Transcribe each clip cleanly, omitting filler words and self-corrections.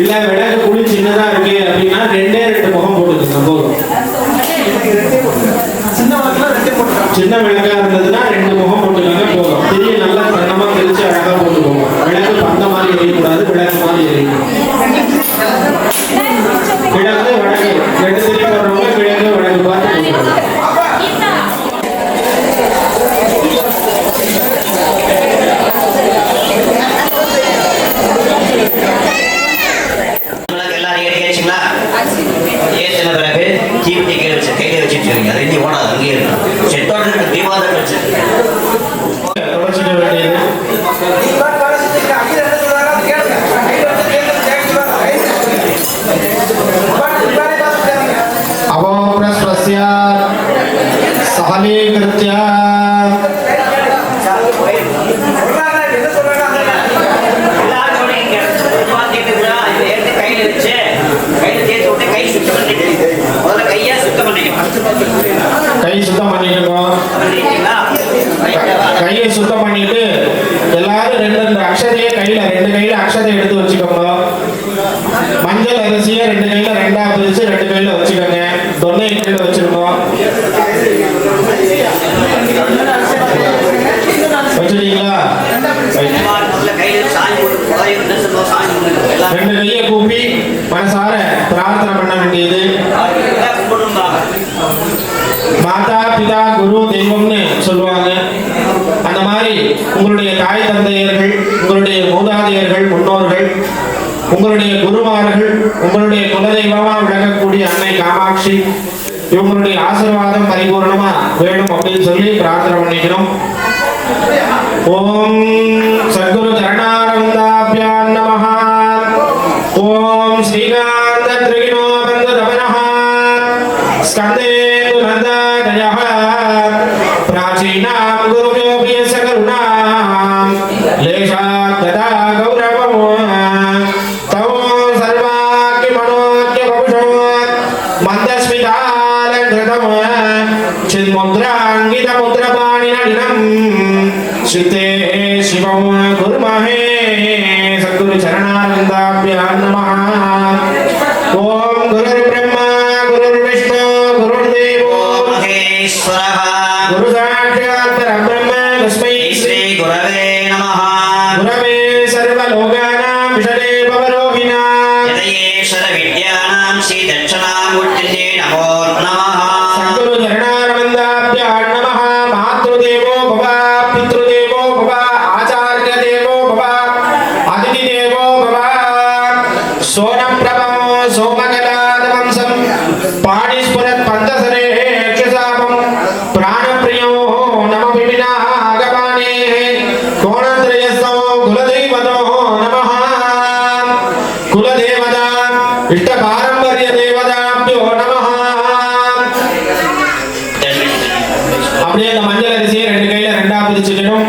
இல்ல விளக்கு குழி சின்னதா இருக்கு அப்படின்னா ரெண்டே ரெண்டு முகம் போட்டுக்கோங்க போதும். சின்ன விளக்கா இருந்ததுன்னா ரெண்டு முகம் போட்டுக்கோங்க போதும். திரிய நல்லா கண்ணமா தெரிச்சு அழகா போட்டுக்கோங்க. விளக்கு பந்த மாதிரி எரியக்கூடாது, விளக்கு மாதிரி எரியணும். கிழக்கு வடக்கு ரெண்டு திரி போடுறவங்க கிழக்கு வடக்கு பார்த்து கை சுத்தம் பண்ணிக்கணும். கையை சுத்தம் பண்ணிட்டு எல்லாரும் ரெண்டு ரெண்டு அக்ஷதையை கையில ரெண்டு கையில அக்ஷதை எடுத்து வச்சுக்கோங்க. மஞ்சள் அரிசியை ரெண்டு கையில ரெண்டா பிரிச்சு ரெண்டு கையில வச்சுக்கோங்க. தொன்னை கீழே வச்சிருக்கோம். வச்சுட்டீங்களா? ரெண்டு கையை கூப்பி மனசார பிரார்த்தனை பண்ண வேண்டியது. மாதா பிதா குரு தெய்வம்னு சொல்லுவாங்க. அந்த மாதிரி உங்களுடைய தாய் தந்தையர்கள், உங்களுடைய மூதாதையர்கள், முன்னோர்கள், உங்களுடைய குருமார்கள், உங்களுடைய குலதெய்வமா விளங்கக்கூடிய அன்னை காமாட்சி இவங்களுடைய ஆசீர்வாதம் பரிபூர்ணமா வேணும் அப்படின்னு சொல்லி பிரார்த்தனை பண்ணிக்கிறோம். ஓம் சத்குரு சரணானந்தாப்யான் நமஹ. ஓம் ஸ்ரீகாந்த த்ரிகிணோபந்த தமனஹ ஸ்கந்தேந்து நந்தாதயஹ பிராச்சீனாம் குருஜோபிய சகருணாம் லேஷாத் ததா கௌரவம் தவோ சர்வாக்கி மனோக்ய பபுஷோ மந்தஸ்மிதாலங்கிருதம் சின்முத்ராங்கித முத்ரபாணிநடினம் ஸ்ருதே சிவம் குர்மஹே. சத்குரு சரணானந்தாப்யான் நமஹ. ஓம் குருர் பிரம்மா குருர் விஷ்ணு குருர் தேவோ மகேஸ்வரः குரு சாட்சாத் பரபிரம்ம தஸ்மை ஸ்ரீ குரவே நமஹ. குரவே சர்வலோகானாம் விஷதே பவரோகிணாம் யதயேஸ்வர வித்யானாம் ஸ்ரீ தட்சணாமூர்த்தியே நமோ நமஹ. சத்குரு சரணானந்தாப்யான் நமஹ. மாத்ருதேவோ பவ, பித்ருதேவோ பவ, ஆச்சார்ய தேவோ பவ, அதிதி தேவோ பவ. சோனப்பிரபோ சோமகலாதவம்சம் பாணிஸ்புரத் பந்தசரே யக்ஷசாபம் பிராணப்பிரியோ நம விபினாகபானே கோணத்ரயஸ்தோ குலதெய்வதோ நமஹ. குலதேவதா இஷ்ட பாரம்பரிய தேவதாப்யோ நமஹ. அப்படியே அந்த மஞ்சள் அரிசியை ரெண்டு கையில ரெண்டா பிரிச்சுக்கணும்.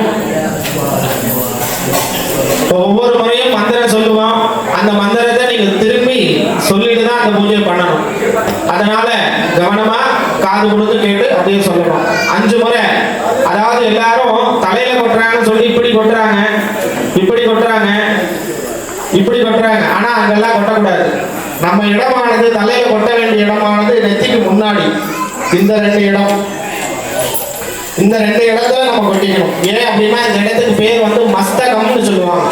ஒவ்வொரு முறையும் மந்திரம் சொல்லுவோம். அந்த மந்திரத்தை நீங்க திரும்பி சொல்லிட்டு தான் அந்த பூஜை பண்ணணும். அதனால கவனமா காது கொடுத்து கேட்டு அப்படியே சொல்லணும். 5 முறை. அதாவது எல்லாரும் தலையில கொட்டுறாங்கன்னு சொல்லி இப்படி கொட்டுறாங்க, இப்படி கொட்டுறாங்க, இப்படி கொட்டுறாங்க. ஆனா அங்கெல்லாம் கொட்டக்கூடாது. நம்ம இடமானது தலையில கொட்ட வேண்டிய இடமானது நெத்திக்கு முன்னாடி இந்த 2 இடம். இந்த 2 இடத்துல நம்ம கொட்டிக்கணும். ஏன் அப்படின்னா இந்த இடத்துக்கு பேர் வந்து மஸ்தகம்னு சொல்லுவாங்க.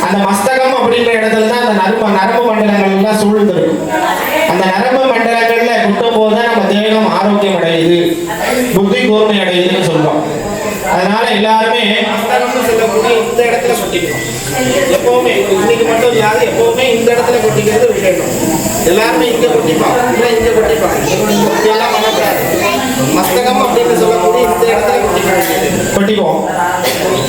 அந்த மஸ்தகம் அப்படின்ற இடத்துல தான் அந்த நரம்பு மண்டலங்கள் எல்லாம் சூழ்ந்திருக்கும். அந்த நரம்பு மண்டலங்கள்ல குட்டும் போது நம்ம தேகம் ஆரோக்கியம் அடையுது, புத்தி கூர்மை அடையுதுன்னு சொல்லுவோம். அதனால எல்லாருமே மஸ்தகம்னு சொல்லக்கூடிய இந்த இடத்துல கொட்டிக்கணும். எப்பவுமே இன்னைக்கு மட்டும் இல்லாத எப்பவுமே இந்த இடத்துல கொட்டிக்கிறது விசேஷம். எல்லாருமே இங்க கொட்டிப்போம், இல்லை இங்க கொட்டிப்போம். எல்லாம் பண்ணக்கூடாது. மஸ்தகம் அப்படின்னு சொல்லக்கூடிய இந்த இடத்துல கொட்டிப்போம்.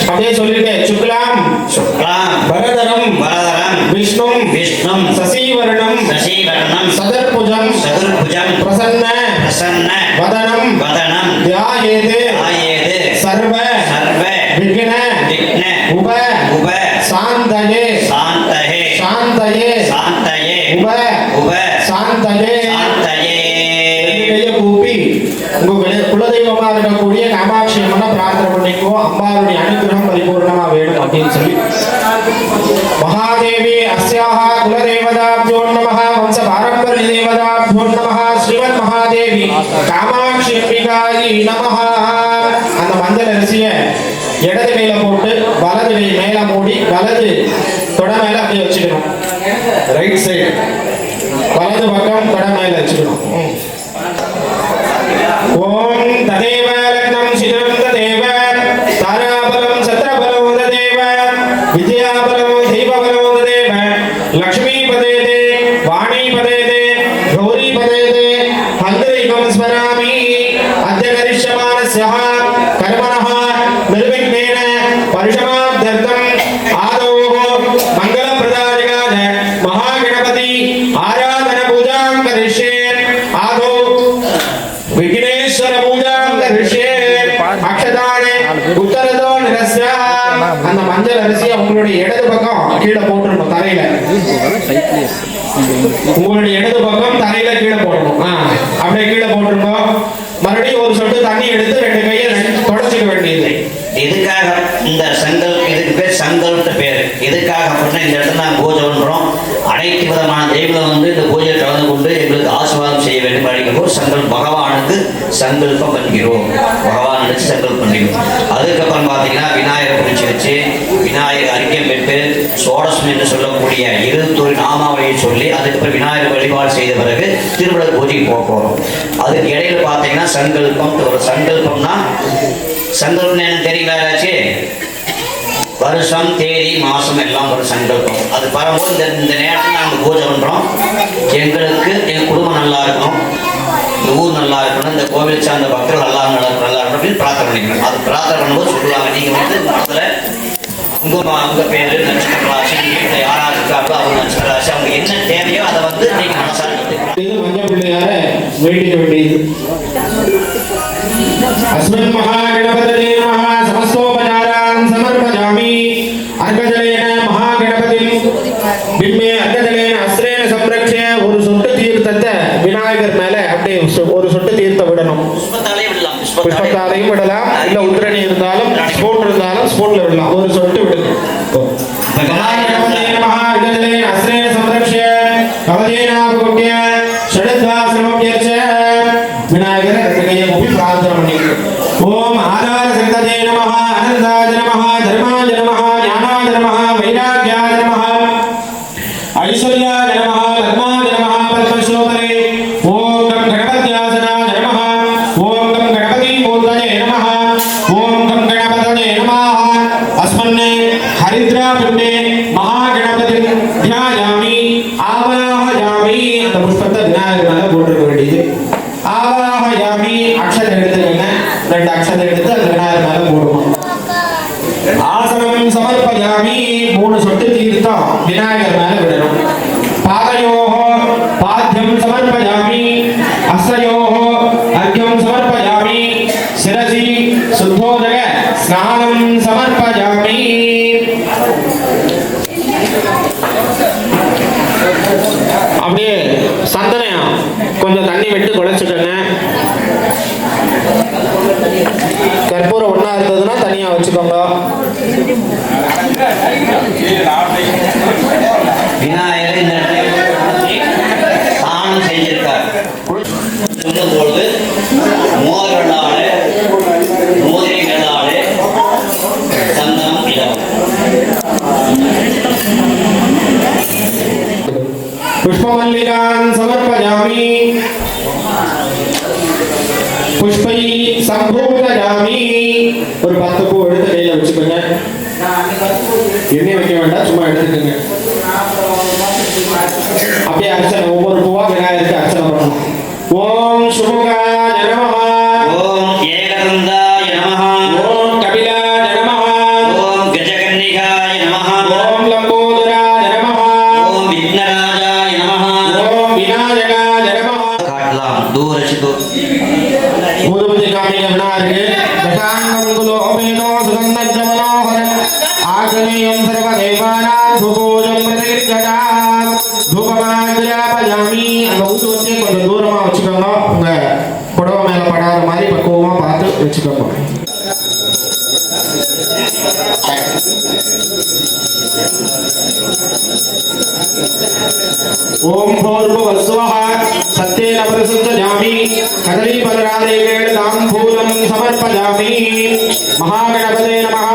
அப்படியே சொல்லிட்டு சுக்லாம் சுக்லாம் வரதரம் வரதரம் விஷ்ணும் விஷ்ணும் சசிவரணம் சசிவரணம் சதர்புஜம் சதுர்புஜம் பிரசன்ன பிரசன்ன வதனம் வதனம் தியாயேது தியாயேது சர்வ சர்வ விக்ன விக்ன உப உப சாந்தயே சாந்தயே சாந்தயே சாந்தயே உப உப சாந்தயே சாந்தயே. கையை கூப்பி உங்க குலதெய்வமா இருக்கக்கூடிய காமாட்சி அம்மனை பிரார்த்தனை பண்ணிக்கோ. அம்பாளுடைய அனுகிரகம் பரிபூர்ணமா வேணும் அப்படின்னு சொல்லி மகாதேவி அஸ்யாஹ குலதெய்வ தேவதாभ्यो நமः வம்ச பாரம்பரிய தேவதாभ्यो நமः ஸ்ரீமத் மகாதேவி காமாட்சி அம்பிகாயை நமः. அந்த மஞ்சள் அரிசியை இடது கையில போட்டு வலது கை மேல மூடி வலது தொட மேல அப்படியே வச்சுக்கணும். ரைட் சைடு வலது பக்கம் தொட மேல வச்சுக்கணும். ஓம் ததேவ லக்னம் சிதம் ததேவ தாராபலம் சத்ரபலம் ததேவ விஜயாபலம் தெய்வபலம் ததேவ லக்ஷ்மீ பதேதே வாணி பதேதே கௌரி பதேதே ஹந்திரிகம் ஸ்மராமி அத்ய கரிஷ்யமானஸ்யஹ கர்மணஹ நிர்விக்னேன பரிஷமாத்யர்த்தம் ஆதௌ மங்களப்ரதாயகாய மகாகணபதி ஆராதன பூஜாம் கரிஷ்யே ஆதௌ விக்னேஸ்வர பூஜாம் கரிஷ்யே அக்ஷதானே உத்தரதோ நிரஸ்ய. அந்த மஞ்சள் அரிசியை உங்களுடைய இடது பக்கம் கீழே போட்டுறணும் தரையில. உங்களுடைய இடது பக்கம் தரையில கீழே போடணும். அப்படியே கீழே போட்டுருந்தோம். மறுபடியும் ஒரு சொட்டு தண்ணி எடுத்து 2 கையை தொடச்சிக்க வேண்டியது. எதுக்காக இந்த சங்கல், இதுக்கு பேர் சங்கல்னு பேர். எதுக்காக அப்படின்னா இந்த இடத்துல நாங்கள் பூஜை பண்றோம். அனைத்து விதமான தெய்வம் வந்து இந்த பூஜையை கலந்து கொண்டு எங்களுக்கு ஆசீர்வாதம் செய்ய வேண்டும் அப்படிங்கிறோம். சங்கல் பகவானுக்கு சங்கல்பம் பண்ணுகிறோம். பகவான் நினைச்சு சங்கல்பம் பண்ணிக்கிறோம். அதுக்கப்புறம் பார்த்தீங்கன்னா விநாயகர் பிடிச்சி வச்சு விநாயகர் அறிக்கை பெற்று சோடசம் என்று சொல்லக்கூடிய 21 நாமாவளியை சொல்லி அதுக்கப்புறம் விநாயகர் வழிபாடு செய்த பிறகு திருவிழா பூஜைக்கு போக போகிறோம். அதுக்கு இடையில பார்த்தீங்கன்னா சங்கல்பம். ஒரு சங்கல்பம்னா சங்கல்பம் என்ன தெரியல யாராச்சு? வருஷம் தேதி மாசம் எல்லாம் ஒரு சங்கல்பம். அது வரும்போது இந்த நேரத்தில் நாங்கள் பூஜை பண்றோம். எங்களுக்கு எங்கள் குடும்பம் நல்லா இருக்கணும், இந்த ஊர் நல்லா இருக்கணும், இந்த கோவில் சார்ந்த பக்தர்கள் நல்லா இருக்கணும் அப்படின்னு பிரார்த்தனை பண்ணிக்கணும். அது பிரார்த்தனை பண்ணும்போது சொல்லுவாங்க, நீங்க வந்து மனத்துல உங்க பேரு நட்சத்திரராசி, யாராக இருக்காங்களோ அவங்க நட்சத்திரராசி, அவங்க என்ன தேவையோ அதை வந்து நீங்க மனசார மஞ்சள் பிள்ளையார வேண்டிக்க வேண்டியது. அஸ்மத் மகாகணபதே நமः சமஸ்தோபசாரான் சமர்ப்பயாமி. அர்க்கஜலேன மகாகணபதிம் பிம்மே அர்க்கஜலேன அஸ்ரேன சம்ரக்ஷ்ய. ஒரு சொட்டு தீர்த்தத்தை விநாயகர் மேல அப்படியே ஒரு சொட்டு தீர்த்தம் விடணும். புஷ்பத்தாலையும் விடலாம், இல்ல உத்திரணி இருந்தாலும் ஸ்பூன் இருந்தாலும் ஸ்பூன்ல விடலாம். ஒரு சொட்டு விடுங்க. மகாகணபதே நமः அர்க்கஜலேன அஸ்ரேன சம்ரக்ஷ்ய கவதேனாபுக்ய ஷடத்வாஸ்ரமப்யர்ச்ச. விநாயகர் ரெண்டு கையை கூப்பி பிரார்த்தனை பண்ணிக்கணும். ஓம் ஆதார சக்ததே நமः அனந்தாய நமः தர்மாய நமः ஞானாய நமः வைராக்யாய நமः ஐஸ்வர்யாய நமः லக்ஷ்மாய நமः பத்மஸ்லோகரே. ஓம் கம் கணபத்யாசனாய நமः. ஓம் கம் கணபதி மூர்த்தயே நமः. ஓம் கம் கணபதயே நமः. அஸ்மன்னே ஹரித்ரா பிம்பே மகாகணபதிம் தியாயாமி ஆவாஹயாமி. அந்த புஷ்பத்தை விநாயகர் மேல போட்டுக்க வேண்டியது. ஆவாஹயாமி அக்ஷதை எடுத்துக்கங்க. 2 அக்ஷதை எடுத்து அந்த விநாயகர் மேல போடுவோம். ஆசனம் சமர்ப்பயாமி. 3 சொட்டு தீர்த்தம் விநாயகர் மேல விடணும். பாதயோஹோ பாத்யம் சமர்ப்பயாமி. அஸ்தயோஹோ அர்க்யம் சமர்ப்பயாமி. சிரசி சுத்தோதக ஸ்நானம் சமர்ப்பயாமி. அப்படியே சந்தனம் கொஞ்சம் தண்ணி விட்டு குழைச்சுக்கங்க. கற்பூரம் ஒண்ணா இருந்ததுன்னா தனியா வச்சுக்கோங்க. விநாயகர் இந்த ஸ்நானம் செஞ்சிருக்கார். சொல்லும் பொழுது மோதிரங்களாலே சந்தனம் இடம். புஷ்பமல்லிகான் சமர்ப்பயாமி. புஷ்பை சம்பூதயாமி. ஒரு 10 பூ எடுத்து கையில வச்சுக்கோங்க. எண்ணெய் வைக்க வேண்டாம், சும்மா எடுத்துக்கோங்க. அப்படியே அர்ச்சனை ஒவ்வொரு பூவா விநாயகருக்கு அர்ச்சனை பண்ணணும். ஓம் சுமுகாய நமः. ஓம் ஏகதந்தாய நமः. ஓம் கபிலாய நமः. ஓம் கஜகன்னிகாய நமः. ஓம் லம்போதராய நமः. ஓம் விக்னராஜாய நமः. ஓம் விநாயகாய நமः. காட்டலாம் தூரச்சிட்டு ஊதுபதி காமிய விநாயகருக்கு தசாங்கங்குலோபேனோ சுகந்தஜமனோஹரம் ஆகமேயம் சர்வதேவானாம் சுபோஜம் பிரதிகிருஜதாம் தூபமாஜ்யாபயாமி. அந்த ஊதுபத்தியை கொஞ்சம் தூரமா வச்சுக்கோங்க. உங்க புடவை மேல படாத மாதிரி பக்குவமா பார்த்து வச்சுக்கோங்க. ஓம் பூர்வவஸ்வஹ சத்யேன பிரசுப்தஜாமி கதலீபலராதேவேன தாம்பூலம் சமர்ப்பயாமி. மகாகணபதே நமः.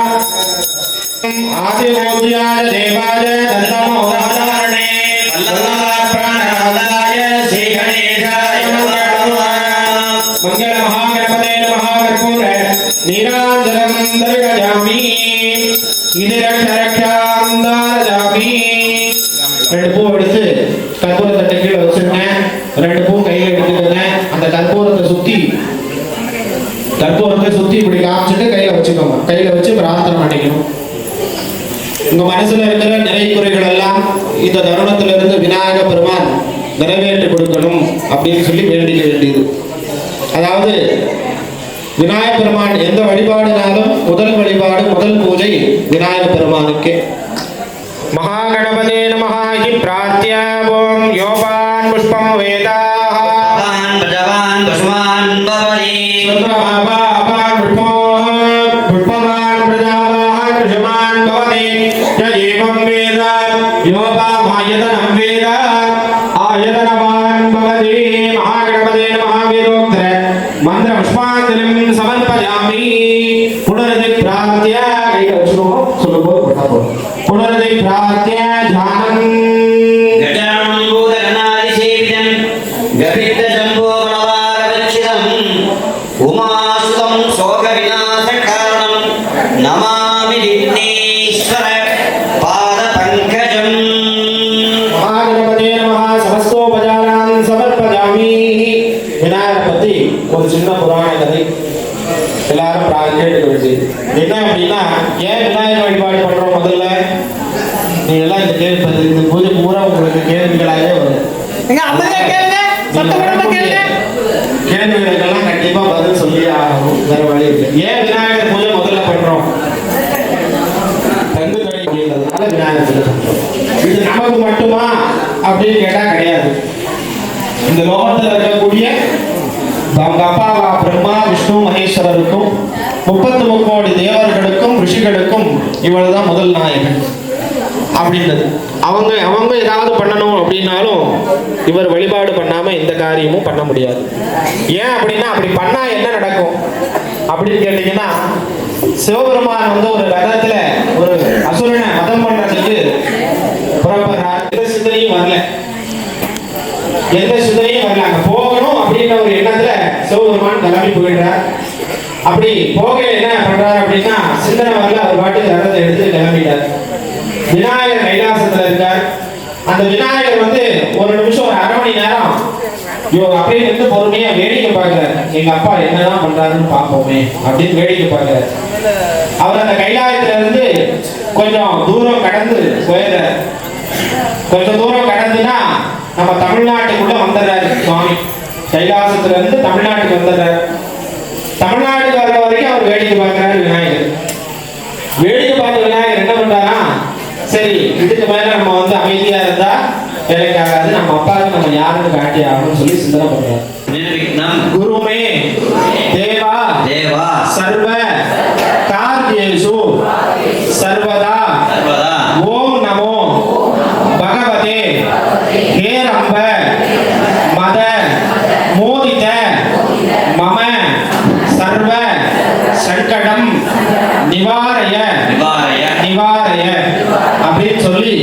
ஆதிமூர்த்தியாய தேவாய தந்தமோதாரணே வல்லலாப்ராணநாதாய ஸ்ரீகணேசாய மங்கள மகாகணபதே நமः. கற்பூர நீராஞ்சலம் தர்ப்பயாமி. இதரக்ஷரக்ஷாம் தாரயாமி. 2 பூ எடுத்து கற்பூர தட்டை கீழே வச்சிருங்க. 2 பூ கையில எடுத்துக்கங்க. அந்த கற்பூரத்தை சுத்தி இப்படி காமிச்சிட்டு கையில வச்சுக்கோங்க. கையில வச்சு பிரார்த்தனை பண்ணிக்கணும். உங்க மனசுல இருக்கிற நிறை குறைகள் எல்லாம் இந்த தருணத்திலிருந்து விநாயக பெருமான் நிறைவேற்றி கொடுக்கணும் அப்படின்னு சொல்லி வேண்டிக்க வேண்டியது. அதாவது விநாயக பெருமான் எந்த வழிபாடுனாலும் முதல் வழிபாடு, முதல் பூஜை விநாயக பெருமானுக்கு. மகாகணபதே நமः இதி பிரார்த்திய ஓம் யோபான் புஷ்பம் வேதாஹ பஜவான் பசுமான் பவதி சுத்ரமாபாபான் புஷ்பமான் பிரஜாவான் ரிஷமான் பவதி ய ஏவம் வேத யோபாமாயதனம் வேத ஆயதனவான் பவதி. மகாகணபதே நமः வேதோக்த மந்திர புஷ்பாஞ்சலிம் சமர்ப்பயாமி. புனரதி பிரார்த்திய கையில வச்சுருவோம். சொல்லும்போது புனரதி பிரார்த்திய தியானம் கஜானம் பூதகணாதி சேவிதம் கபித்த ஜம்போ பலவாரவச்சிதம் உமாசுதம் சோக விநாச காரணம் நமாமி விக்னேஸ்வர பாத பங்கஜம். மகாகணபதே நமः சமஸ்தோபசாரான் சமர்ப்பயாமி. விநாயகர் பத்தி ஒரு சின்ன புராண கதை எல்லாரும் கேட்டுக்க வேண்டியது. என்ன அப்படின்னா, ஏன் விநாயகர் வழிபாடு பண்றோம்? முதல்ல நீங்க எல்லாம் இந்த பூஜை பூரா உங்களுக்கு கேள்விகளாகவே வரும். கேள்விகளுக்கெல்லாம் கண்டிப்பா பதில் சொல்லி ஆகணும். வேற வழி இருக்கு. ஏன் விநாயகர் பூஜை முதல்ல பண்றோம்? தங்கு தடை அப்படின்றதுனால விநாயகர் பூஜை பண்றோம். இது நமக்கு மட்டுமா அப்படின்னு கேட்டா கிடையாது. இந்த லோகத்தில் இருக்கக்கூடிய அவங்க அப்பா பிரம்மா விஷ்ணு மகேஸ்வரருக்கும் 33 கோடி தேவர்களுக்கும் ரிஷிகளுக்கும் இவள்தான் முதல் நாயகன் அப்படின்றது. அவங்க ஏதாவது பண்ணணும் அப்படின்னாலும் இவர் வழிபாடு பண்ணாம எந்த காரியமும் பண்ண முடியாது. ஏன் அப்படின்னா, அப்படி பண்ணா என்ன நடக்கும் அப்படின்னு கேட்டீங்கன்னா, சிவபெருமான் ஒரு ரதத்துல ஒரு அசுரனை மதம் பண்றதுக்கு புறப்படுறார். எந்த சிந்தனையும் வரல. அங்க போகணும் அப்படின்ற ஒரு எண்ணத்துல சிவபெருமான் கிளம்பி போயிடுறார். அப்படி போக என்ன பண்றாரு அப்படின்னா, சிந்தனை வரல. அவர் பாட்டுக்கு ரதத்தை எடுத்து கிளம்பிட்டார். விநாயகர் கைலாசத்துல இருக்கார். அந்த விநாயகர் ஒரு நிமிஷம், ஒரு 1/2 மணி நேரம் அப்படியே இருந்து பொறுமையா வேடிக்கை பார்க்கிறார். எங்க அப்பா என்னதான் பண்றாருன்னு பார்ப்போமே அப்படின்னு வேடிக்கை பார்க்கிறார். அவர் அந்த கைலாயத்துல இருந்து கொஞ்சம் தூரம் கடந்து போயிடுறார். கொஞ்சம் தூரம் கடந்துன்னா நம்ம தமிழ்நாட்டுக்குள்ள வந்துடுறாரு சுவாமி. கைலாசத்துல இருந்து தமிழ்நாட்டுக்கு வந்துடுறாரு. தமிழ்நாட்டுக்கு வர்ற வரைக்கும் அவர் வேடிக்கை பார்க்கிறாரு விநாயகர். வேடிக்கை பார்த்த விநாயகர் என்ன பண்றாரா, சரி இதுக்கு மேல நம்ம அமைதியா இருந்தா வேலைக்கு ஆகாது, நம்ம அப்பாவுக்கு நம்ம யாருன்னு காட்டி ஆகணும்னு சொல்லி சிந்தனை பண்றாரு. குருமே தேவா தேவா சர்வ கார்யேஷு சர்வதா ஓம் நமோ பகவதே ஹேரம்ப மத மோதித மம சர்வ சங்கடம் நிவாரய அப்படின்னு சொல்லி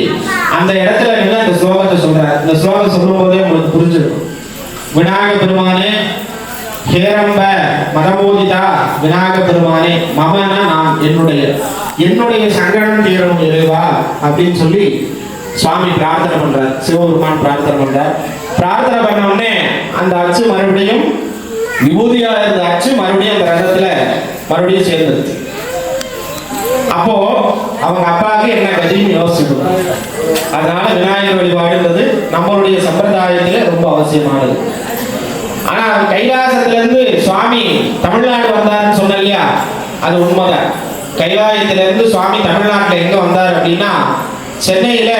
அந்த இடத்துல நின்று அந்த ஸ்லோகத்தை சொல்றார். இந்த ஸ்லோகம் சொல்லும் போதே உங்களுக்கு புரிஞ்சிடும். விநாயக பெருமானே, ஹேரம்ப மதமோதிதா விநாயக பெருமானே, மமனா நான் என்னுடைய சங்கடம் தீரணும் இறைவா அப்படின்னு சொல்லி சுவாமி பிரார்த்தனை பண்றார். சிவபெருமான் பிரார்த்தனை பண்றார். பிரார்த்தனை பண்ண உடனே அந்த அச்சு மறுபடியும் விபூதியா இருந்த அச்சு மறுபடியும் அந்த ரதத்துல மறுபடியும் சேர்ந்தது. அப்போ அவங்க அப்பாவுக்கு என்ன கதின்னு யோசிச்சுக்கணும். அதனால விநாயகர் வழிபாடுன்றது நம்மளுடைய சம்பிரதாயத்துல ரொம்ப அவசியமானது. ஆனா கைலாசத்துல இருந்து சுவாமி தமிழ்நாடு வந்தாருன்னு சொன்ன இல்லையா, அது உண்மைதான். கைலாயத்துல இருந்து சுவாமி தமிழ்நாட்டுல எங்க வந்தார் அப்படின்னா, சென்னையில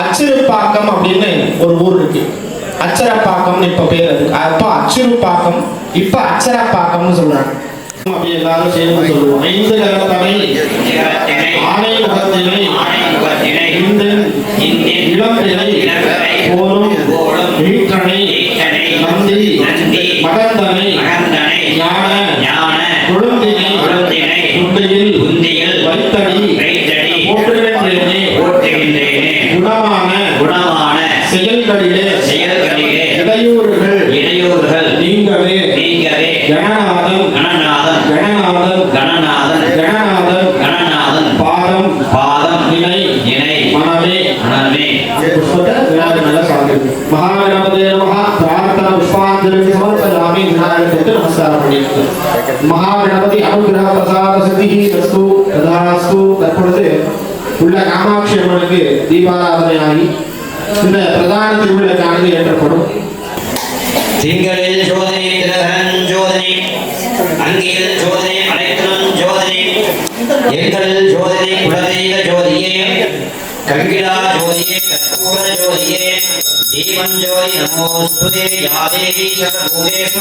அச்சிறுப்பாக்கம் அப்படின்னு ஒரு ஊர் இருக்கு. அச்சரப்பாக்கம்னு இப்ப பேர். அதுக்கு அப்போ அச்சிறுப்பாக்கம், இப்ப அச்சரப்பாக்கம்னு சொல்றாங்க. அப்படி எல்லாரும் சேர்ந்து சொல்லுவோம். 5 கரத்தனை ஆணை முகத்தினை இளம்பிறை போலும் ஈற்றனை நந்தி மகந்தனை ஞான கொழுந்தினை உந்தியில் வைத்தடி போற்றுகின்றேனே குணமான செயல்களிலே இடையூறுகள் நீங்கவே கணநாதன் பாதம் நினை மனமே புஷ்பத்தை விநாயகர் மேல சாத்திருக்கு. மகாகணபதே நமஹ பிரார்த்தன புஷ்பாஞ்சலி சமர்ப்பயாமி. விநாயகருக்கு நமஸ்காரம் பண்ணிட்டு மகாகணபதி அனுகிரக பிரசாத சித்திஹி அஸ்து ததாஸ்து. தற்பொழுது உள்ள காமாட்சி அம்மனுக்கு தீபாராதனையாகி இந்த பிரதான திருவிழாக்கானது ஏற்றப்படும். திங்களில் ஜோதனை திலகன் ஜோதனை அங்கியில் ஜோதனை அனைத்திலும் ஜோதனை எங்களில் ஜோதனை குலதெய்வ ஜோதியே கங்கிலா ஜோதியே கற்பூர ஜோதியே ஜீவன் ஜோதி நமோஸ்துதே யாதேவி சர்வபூதேஷு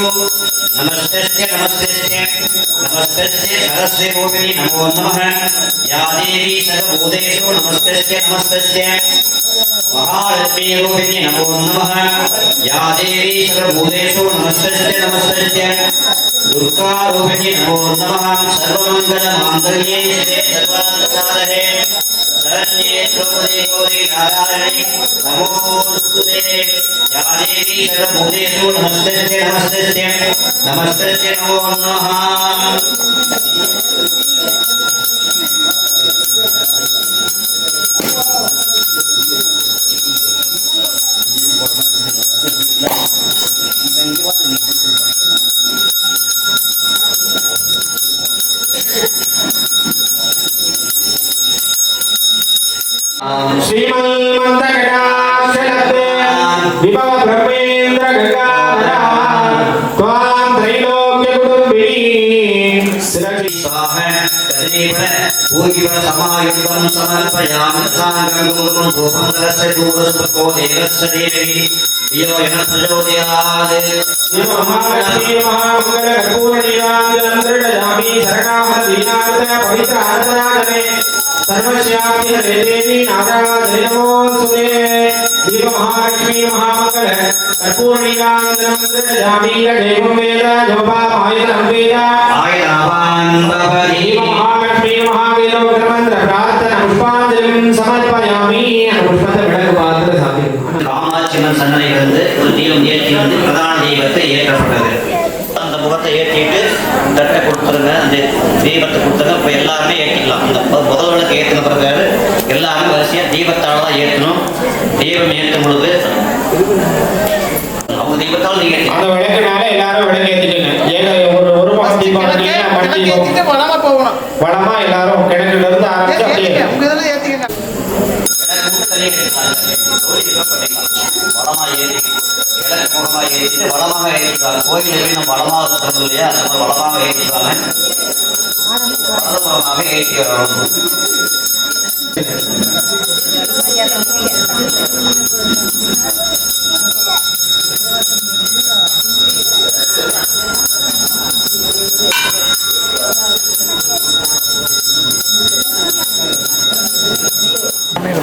நமஸ்தஸ்ய சரஸ்வதி ரூபிணி நமோ நமः யாதேவி சர்வபூதேஷு நமஸ்தஸ்ய महालक्ष्मी रूपिणी नमो नमः या देवी सर्वभूतेषु नमस्तस्ते दुर्गा रूपिणी नमो नमः सर्वमंगल मांगल्ये शिवे सर्वार्थसाधके शरण्ये त्र्यंबके गौरी नारायणी नमोस्तुते या देवी सर्वभूतेषु नमस्तस्ते नमो नमः श्रीमन्मन्दकटाक्षलब्धे विभव ब्रह्मेन्द्र गंगाधरा त्वां त्रैलोक्यकुटुम्बिनी समायुक्तं समर्पयामि साङ्गं धूपं दरस्य दूरस्पको देवस्य देवी यो यः प्रचोदयात् महालक्ष्मी महामंगल कर्पूर नीलांजनं दृढयामि शरणागत दीनार्थ पवित्र आराधने सर्वस्यापि देवी नारायण नमोस्तुते दीप महालक्ष्मी महामंगल कर्पूर नीलांजनं दृढयामि देवं वेद जोपा आयुधं वेद आयुधावान् भवति दीप महालक्ष्मी महावेद मंत्र प्रार्थना पुष्पांजलिं समर्पयामि पुष्पத்தை விளக்கு பாத்திர சாமி காமாட்சியம்மன் சன்னதியிலிருந்து ஒரு தீபம் ஏற்றி வந்து பிரதான தெய்வத்தை ஏற்றப்பட்டது. அந்த முகத்தை ஏற்றிட்டு தட்டை கொடுத்துருங்க, அந்த தீபத்தை கொடுத்துருங்க. இப்போ எல்லாருமே ஏற்றிக்கலாம். அந்த முதல் விளக்கு ஏற்றின பிறகு எல்லாருமே வரிசையாக தீபத்தால் தான் ஏற்றணும். தீபம் ஏற்றும் பொழுது அவங்க தீபத்தால் நீங்கள் அந்த விளக்குனால எல்லாரும் விளக்கு ஏற்றிட்டுங்க. ஏன்னா ஒரு மாசம் தீபம் வளமா எல்லாரும் கிணக்குல இருந்து ஆரம்பிச்சு அப்படியே வளமாக ஏற்றிட்டாங்க. கோயிலுக்கு நம்ம வளமாக சொல்றது இல்லையா, அந்த வளமாக ஏற்றிட்டாங்க. வலதுபுறமாக ஏற்றி வரணும்.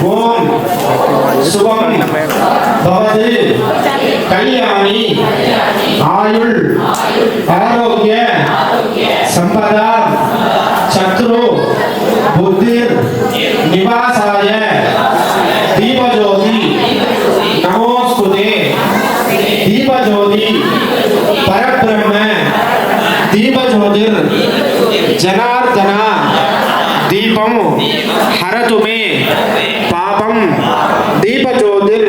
ஓம் சுபம் பவது கல்யாணி ஆயுள் ஆரோக்கிய சம்பதா சத்ரு புத்திர் நிவாசாய தீபஜோதி நமோஸ்துதே தீபஜோதி பரபிரம்ம दीपज्योतिर जनार्दना दीपम हरतु मे पापम दीपज्योतिर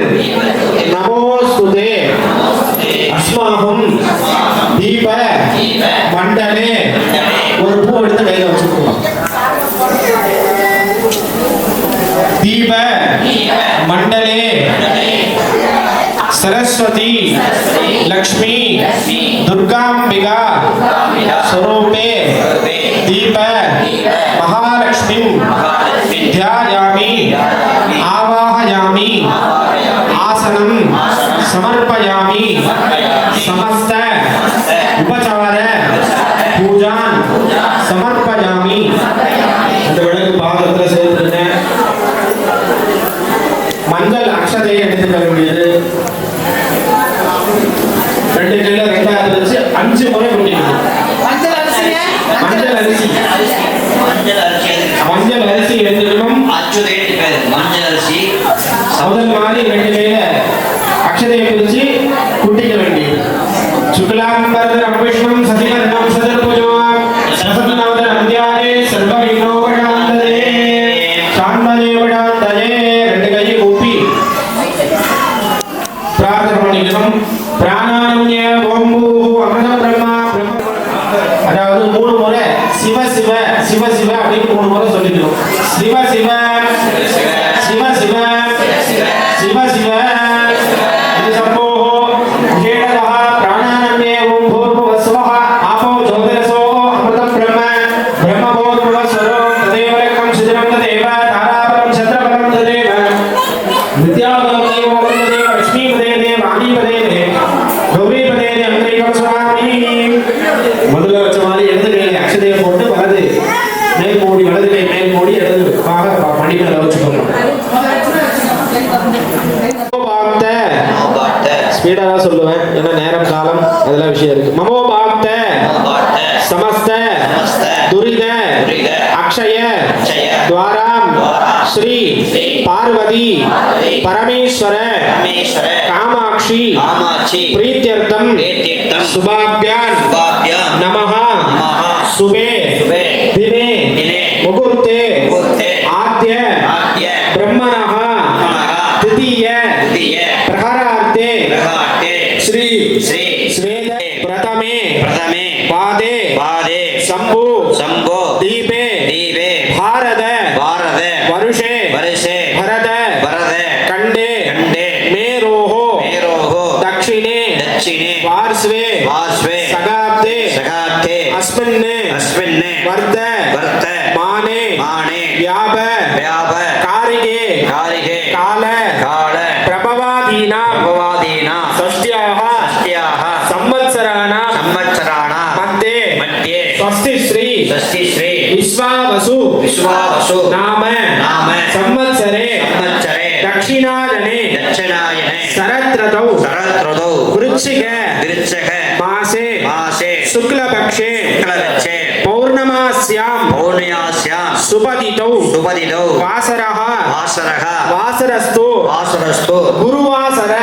नमोस्तुते अस्माहं दीप मंडले ஒரு பூ எடுத்து கையில வச்சுக்கோங்க. दीप मंडले सरस्वती लक्ष्मी दुर्गांबिका स्वरूपे दीप महालक्ष्मी ध्यायामि आवाहयामि आसनं समर्पयामि समस्त उपचार पूजान எடுத்து பாதத்துல சேர்த்துருங்க. மஞ்சள் அக்ஷதையை எடுத்துக்க வேண்டியது. 2 கையில 2 வச்சு 5 முறை குடிக்கணும். மஞ்சள் அரிசி எடுத்துக்கணும். மஞ்சள் அரிசி முதல் மாதிரி 2 கையில அக்ஷதையை பிரிச்சு குட்டிக்க வேண்டியது. சுக்லாம் பரதரம் விஷ்ணும் சசிவர்ணம் சதுர்புஜம் சசத்நாத அந்தியாயே சர்வவிக்னோபசாந்ததே சாந்ததேவடாந்ததே. 2 கையை கூப்பி பிரார்த்தனை பண்ணிக்கணும். பிராணாரண்ய ஓம் பூஹு அமிர்த பிரம்மா அதாவது 3 முறை சிவ சிவ சிவ சிவ அப்படின்னு 3 முறை சொல்லிக்கணும். சிவ சிவ சிவ சிவ சிவ சிவ இது சம்போஹோ விசேஷதः பிராணாரண்யே ஓம் பூர்வஸ்வஹ ஆபோ ஜோதிரசோ அமிர்த பிரம்ம பிரம்மபோர்வஸ்வரோ ததேவ ரக்கம் சிதரம் ததேவ தாராபரம் சந்திரபரம் ததேவ வித்யாபலம் தேவ ததேவ லக்ஷ்மீபதே தேவ வாணிபதே தேவ கௌரிபதே தேவ அங்கிரிகம் சுவாமி. முதல்ல வச்ச மாதிரி இடது கையில அக்ஷதையை போட்டு வலது மேல் மூடி வலது கை மேல் மூடி இடது மணிகளை வச்சுக்கோங்க. ஸ்பீடா சொல்லுவேன் ஏன்னா நேரம் காலம் அதெல்லாம் விஷயம் இருக்கு. மமோ பாக்த சமஸ்த துரித அக்ஷய துவாராம் ஸ்ரீ பார்வதி பரமேஸ்வர காமாட்சி பிரீத்யர்த்தம் சுபாப்யான் நமஹ சுபே தினே முகூர்த்தே ஆத்ய பிரம்மணஹ திதிய பிரகாரார்த்தே ஸ்ரீ ஸ்வேத பிரதமே பாதே சம்பு தீபே பாரத வருஷே பரத கண்டே மேரோஹோ தக்ஷிணே பார்ஸ்வே சகாப்தே அஸ்மின் வர்த மானே வியாப காரிகே கால பிரபவாதீனாம் ஷஷ்ட்யாஹ சம்வத்சராணாம் மத்தியே ஸ்வஸ்தி ஸ்ரீ விஸ்வாவசு நாம சம்வத்சரே தக்ஷிணாயனே சரத்ரதௌ விருச்சிக மாசே சுக்லபக்ஷே பௌர்ணமாஸ்யாம் சுபதிதௌ வாசரஹ வாசரஸ்து குருவாசர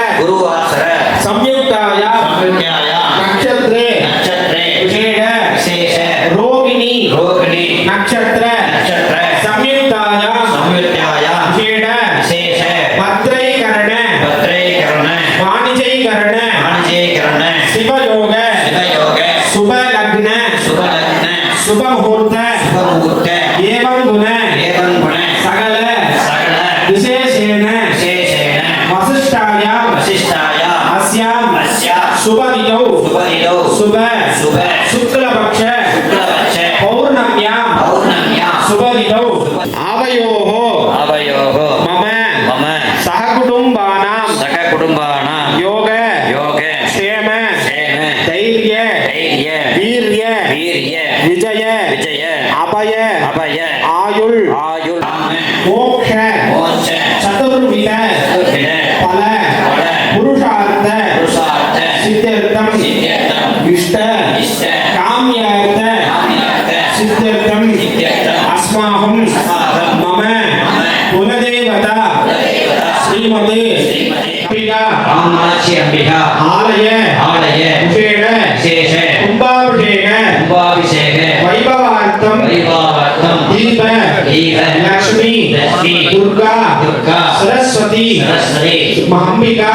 சம்யுக்தாயாம் நக்ஷத்ரே விசேஷ ரோகிணி நக்ஷத்ர சம்யுக்தாயாம் விசேஷ பத்ரைகரண வாணிஜைகரண சிவயோக சுப லக்ன சுப முகூர்த்த ஏவம் குண சகல விசேஷேன வசிஷ்டாயாம் அஸ்யாம் சுபதியௌ சுப சுக்லபக்ஷ பௌர்ணம்யாம் சுபதியௌ ஆவயோஹோ மம சககுடும்பானாம் யோக க்ஷேம தைர்ய வீர்ய விஜய அபய ஆயுள் மோக்ஷ சதுர்வித பல புருஷார்த்த சித்தர்த்தம் இஷ்ட காமியார்த்த சித்தர்த்தம் அஸ்மாஹம் மம குலதேவதா ஸ்ரீமதி அம்பிகா ஆலய விசேஷ கும்பாபிஷேக வைபவார்த்தம் தீப லக்ஷ்மி துர்கா சரஸ்வதி அம்பிகா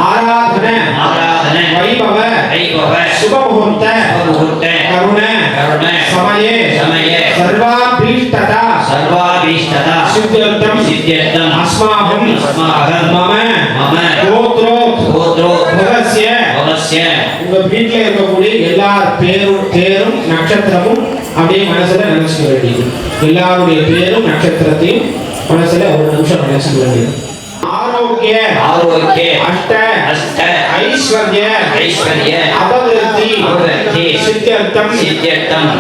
ஆராதன வைபவ சுபமுகூர்த்த கருண சமயே சர்வாபீஷ்டதா சித்தியர்த்தம் அஸ்மாஹம் மம கோத்ரோ பவஸ்ய உங்க வீட்டில் இருக்கக்கூடிய எல்லா பேரும் நட்சத்திரமும் அப்படியே மனசுல நினைச்சுக்க வேண்டியது. எல்லாருடைய பேரும் நட்சத்திரத்தையும் மனசுல ஒரு நிமிஷம் நினைச்சுக்க வேண்டியது. ஆரோக்கிய आरोग्य अष्ट ऐश्वर्य अपवृद्धि सिद्ध्यर्थम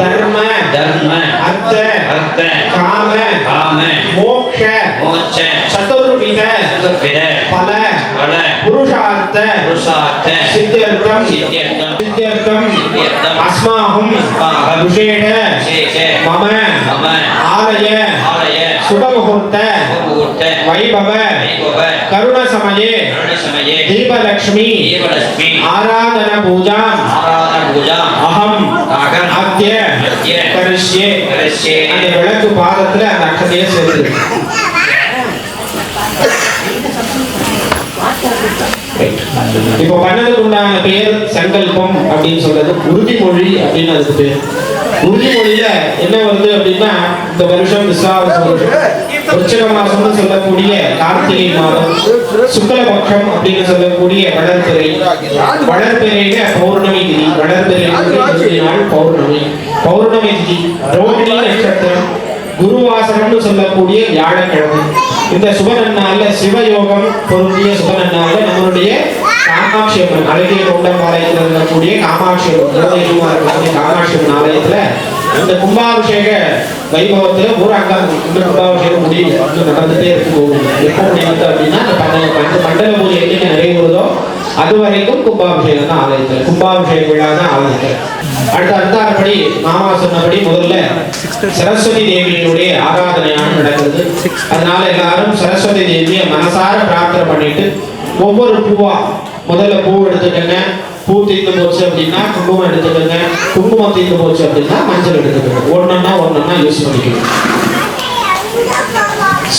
धर्म अर्थ काम मोक्ष चतुर्विध फल पुरुषार्थ सिद्ध्यर्थम अस्माहं विशेष मम आलय शुभमुहूर्त वैभव करुण समये दीपलक्ष्मी आराधना पूजा अहम अद्य करिष्ये அந்த விளக்கு பாதத்துல அந்த அக்ஷதையை சேர்த்து இப்போ பண்ணதுக்கு உண்டான பெயர் சங்கல்பம் அப்படின்னு சொல்றது உறுதிமொழி அப்படின்னு அதுக்கு பேர். உறுதிமொழியில என்ன வருது அப்படின்னா இந்த வருஷம் விஸ்வாவச வருஷம் விருச்சிக மாசம்னு சொல்லக்கூடிய கார்த்திகை மாதம் சுக்லபக்ஷம் அப்படின்னு சொல்லக்கூடிய வளர்பிறையில பௌர்ணமி திதி வளர்பிறை நாள் பௌர்ணமி திதி ரோகிணி நட்சத்திரம் குருவாசனம்னு சொல்லக்கூடிய வியாழக்கிழமை இந்த சுபநன்னாள்ல சிவயோகம் பொருந்திய சுபநன்னாள்ல நம்மளுடைய காமாட்சி அம்மன் அழகிய கொண்டம்பாளையத்தில் இருக்கக்கூடிய காமாட்சி அம்மன் காமாட்சி அம்மன் ஆலயத்துல இந்த கும்பாபிஷேக வைபவத்துல ஊராங்கால் இந்த கும்பாபிஷேகம் முடியல இன்னும் நடந்துட்டே இருக்கும். எப்போ முடியுது அப்படின்னா அந்த மண்டல பூஜை என்னைக்கு நிறைவேறுதோ அது வரைக்கும் கும்பாபிஷேகம் தான் ஆலயத்துல கும்பாபிஷேக விழா தான் ஆலயத்துல. அடுத்தபடி மாமா சொன்னபடி முதல்ல சரஸ்வதி தேவியினுடைய ஆராதனையான நடக்கிறது. அதனால எல்லாரும் சரஸ்வதி தேவியை மனசார பிரார்த்தனை பண்ணிட்டு ஒவ்வொரு பூவா முதல்ல பூ எடுத்துக்கங்க. பூ தீர்ந்து போச்சு அப்படின்னா குங்குமம் எடுத்துக்கங்க. குங்குமம் தீர்ந்து போச்சு அப்படின்னா மஞ்சள் எடுத்துக்கங்க. ஒன்னொன்னா யூஸ் பண்ணிக்கணும்.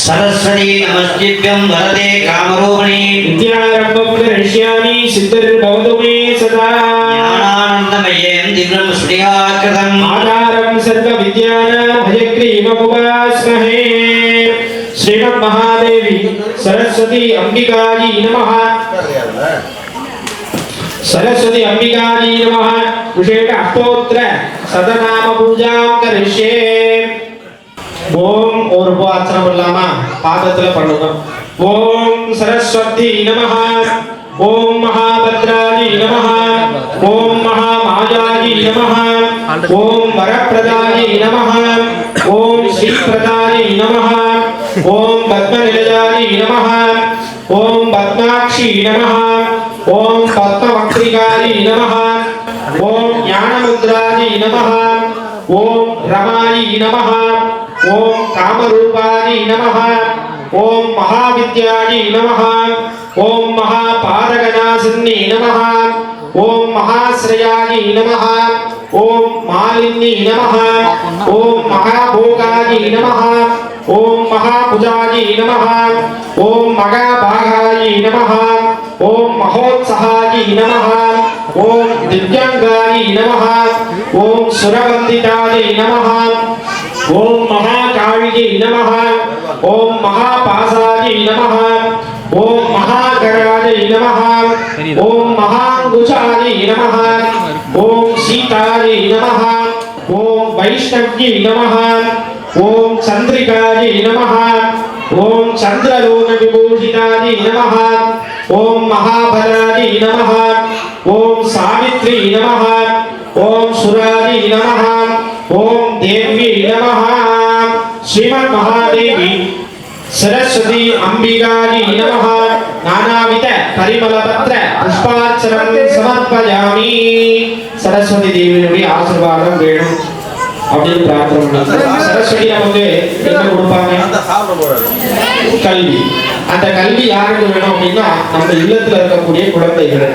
सरस्वती नमस्तेभ्यं वरदे कामरूपिणी विद्यारम्भं करिष्यामि सिद्धिर्भवतु मे सदा ज्ञानानन्दमयं दिव्यं श्रीयाकृतम् आधारं सर्वविद्यानां हयग्रीवमुपास्महे श्रीमन्महादेवी सरस्वती अंबिकायै नमः सरस्वती अंबिकायै नमः विशेष अष्टोत्तर शतनाम पूजां करिष्ये. ஓம் ஒரு உபாசனை பண்ணலாமா? பாதத்துல பண்ணுங்க. ஓம் சரஸ்வதி நமஹ ஓம் மகாபத்ராஜி நமஹ ஓம் மகாமாயாஜி நமஹ ஓம் வரப்பிரதாஜி நமஹ ஓம் ஸ்ரீபிரதாஜி நமஹ ஓம் பத்மநிலயாஜி நமஹ ஓம் பத்மாக்ஷி நமஹ ஓம் பத்மவக்த்ரிகாஜி நமஹ ஓம் ஞானமுத்ராஜி நமஹ ஓம் ரமாயி நமஹ ओम कामरूपाणि नमः ओम महाविद्याणि नमः ओम महापादगनासिनी नमः ओम महाश्रयाणि नमः ओम मालिनी नमः ओम महाभोगानि नमः ओम महाभुजानि नमः ओम महाभागानि नमः ओम महोत्सहानि नमः ओम दिव्यांगानि नमः ओम सुरवन्दितानि नमः ओम महाकालिये नमः ओम महापासाये नमः ओम महागणाये नमः ओम महांकुशाये नमः ओम सीताये नमः ओम वैष्णव्ये नमः ओम चंद्रिकाये नमः ओम चंद्रलोक विभूषिताये नमः ओम महाबलाये नमः ओम सावित्री नमः ओम सुराये नमः ओम देवी नमः श्रीमन् महादेवी सरस्वती अंबिकायै नमः नानाविध परिमलपत्र पुष्पार्चनं समर्पयामि. सरस्वती தேவியுடைய ஆசீர்வாதம் வேணும் அப்படின்னு பிரார்த்தனை பண்ணலாம். சரஸ்வதி நமக்கு என்ன கொடுப்பாங்க? கல்வி. அந்த கல்வி யாருக்கு வேணும் அப்படின்னா நம்ம இல்லத்துல இருக்கக்கூடிய குழந்தைகள்.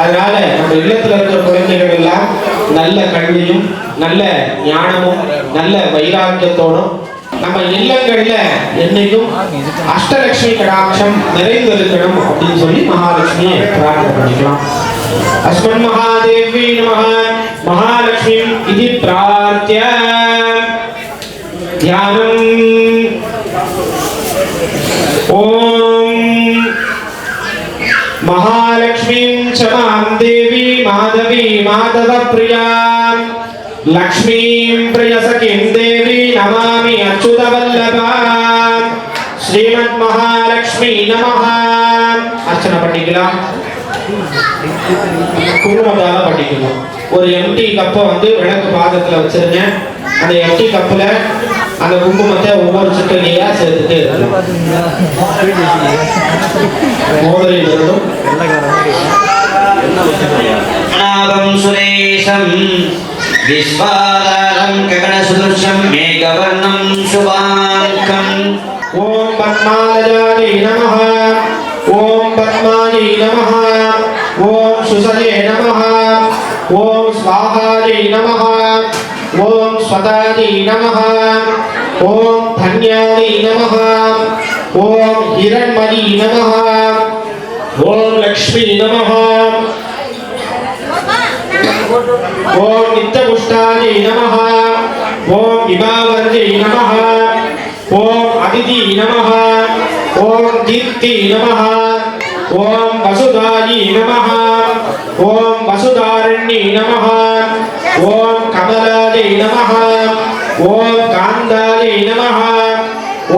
அதனால நம்ம இல்லத்துல இருக்கிற குழந்தைகள் எல்லாம் நல்ல கல்வியும் நல்ல ஞானமும் நல்ல வைராக்கியத்தோடும் நம்ம இல்லங்கள்ல என்னைக்கும் அஷ்டலட்சுமி கடாட்சம் நிறைந்திருக்கணும் அப்படின்னு சொல்லி மகாலட்சுமியை பிரார்த்தனை பண்ணிக்கலாம். அஸ்மன் மகாதேவி நமஹ महालक्ष्मी इति प्रार्थ्य ध्यानम् ओम महालक्ष्मीं च मां देवी माधवी माधव प्रिया लक्ष्मीं प्रियसखीं देवी नमामि अच्युतवल्लभा ஸ்ரீமத் மகாலட்சுமி நமஹ. அர்ச்சனை பண்ணிக்கலாம். குங்குமத்தால பண்ணிக்கணும். ஒரு எம்டி கப்பை வந்து விளக்கு பாதத்துல வச்சிருங்க. அந்த எம்டி கப்புல அந்த குங்குமத்தை ஒவ்வொரு சிட்டடியா சேர்த்துட்டு மோதலில் இருந்தும் நாகம் சுரேஷம் விஸ்வாதாரம் ககனசுதர்ஷம் மேகவர்ணம் சுபாங்கம். ஓம் பத்மாலயாயை நமஹ. ஓம் பத்மாயை நமஹ. ஓம் சுசலே நமஹ. ஓம் ஸ்வாஹாயை நமஹ. ஓம் ஸ்வதாயை நமஹ. ஓம் தன்யாயை நமஹ. ஓம் ஹிரண்மயி நமஹ. ஓம் லக்ஷ்மி நமஹ. ஓம் நித்யபுஷ்டாயை நமஹ. ஓம் விபாவர்யை நமஹ. ஓம் அதிதி நமஹ. ஓம் கீர்த்தி நமஹ. ஓம் வசுதாயை நமஹ. ஓம் வசுதாரண்யை நமஹ. ஓம் கமலாயை நமஹ. ஓம் காந்தாயை நமஹ.